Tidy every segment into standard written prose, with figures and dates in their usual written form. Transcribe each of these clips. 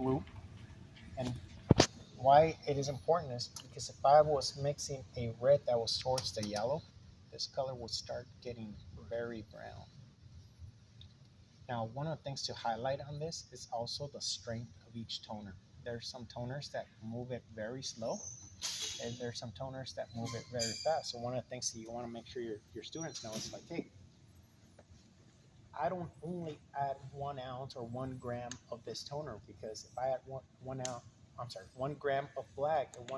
blue. And why it is important is because if I was mixing a red that was towards the yellow, this color would start getting very brown. Now, one of the things to highlight on this is also the strength of each toner. There's some toners that move it very slow, and there's some toners that move it very fast. So one of the things that you want to make sure your students know is like, hey, I don't only add 1 ounce or 1 gram of this toner, because if I add one gram of black and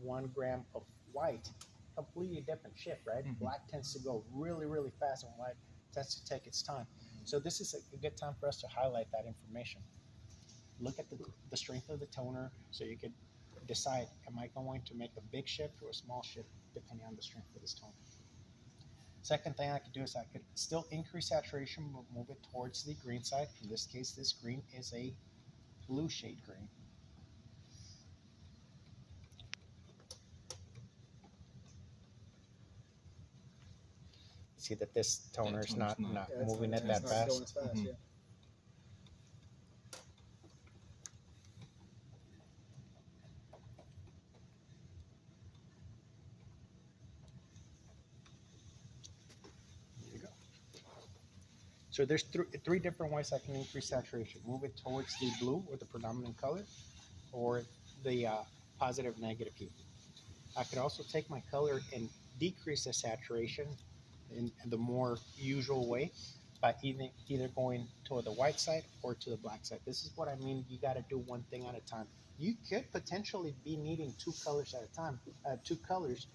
1 gram of white, completely different shift, right? Mhm. Black tends to go really, really fast, and white tends to take its time. So this is a good time for us to highlight that information. Look at the strength of the toner so you could decide, am I going to make a big shift or a small shift depending on the strength of this toner. Second thing I could do is I could still increase saturation, but move it towards the green side. In this case, this green is a blue shade green. See that this toner is not moving it that fast. Going as fast, Mhm. yeah. There you go. So there's three different ways I can increase saturation. Move it towards the blue or the predominant color, or the positive negative hue. I could also take my color and decrease the saturation in the more usual way by either going to the white side or to the black side. This is what I mean. You got to do one thing at a time. You could potentially be needing two colors at a time, two colors,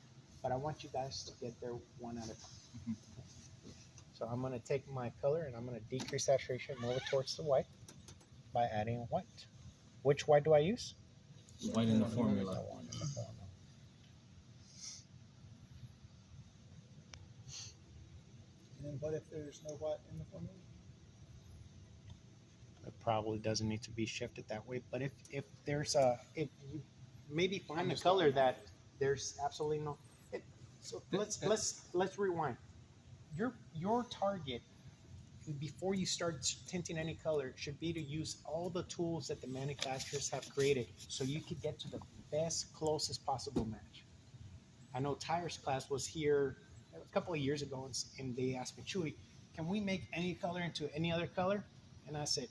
but I want you guys to get there one at a time. Mhm. So I'm going to take my color and I'm going to decrease saturation, move it towards the white by adding white. Which white do I use? White in the formula. The one in the formula. And what if there's no white in the formula? It probably doesn't need to be shifted that way. But if you maybe find a color that there's absolutely no. So let's rewind. Your target before you start tinting any color should be to use all the tools that the manufacturers have created, so you could get to the best, closest possible match. I know Tyre's class was here a couple of years ago, and they asked me, Chewy, can we make any color into any other color? And I said,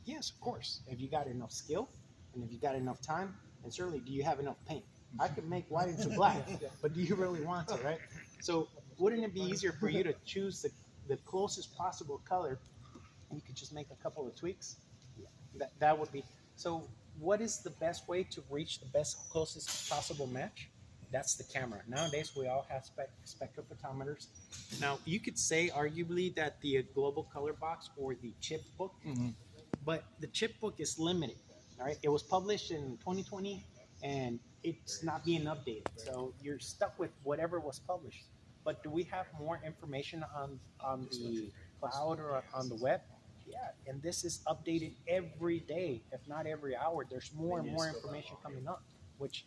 yes, of course. If you got enough skill, and if you got enough time, and certainly, do you have enough paint? I could make white into black, but do you really want to, right? So wouldn't it be easier for you to choose the closest possible color? You could just make a couple of tweaks. That would be. So what is the best way to reach the best, closest possible match? That's the camera. Nowadays, we all have spectrophotometers. Now, you could say, arguably, that the global color box or the chip book, Mhm. but the chip book is limited. All right, it was published in 2020, and it's not being updated. So you're stuck with whatever was published. But do we have more information on the cloud or on the web? Yeah, and this is updated every day, if not every hour. There's more and more information coming up, which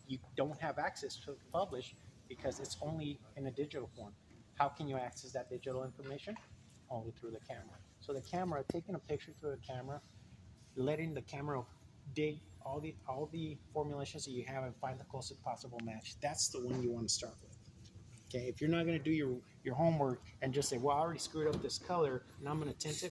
you don't have access to publish because it's only in a digital form. How can you access that digital information? Only through the camera. So the camera, taking a picture through the camera, letting the camera dig all the formulations that you have and find the closest possible match. That's the one you want to start with. Okay, if you're not going to do your homework and just say, well, I already screwed up this color and I'm going to tint it,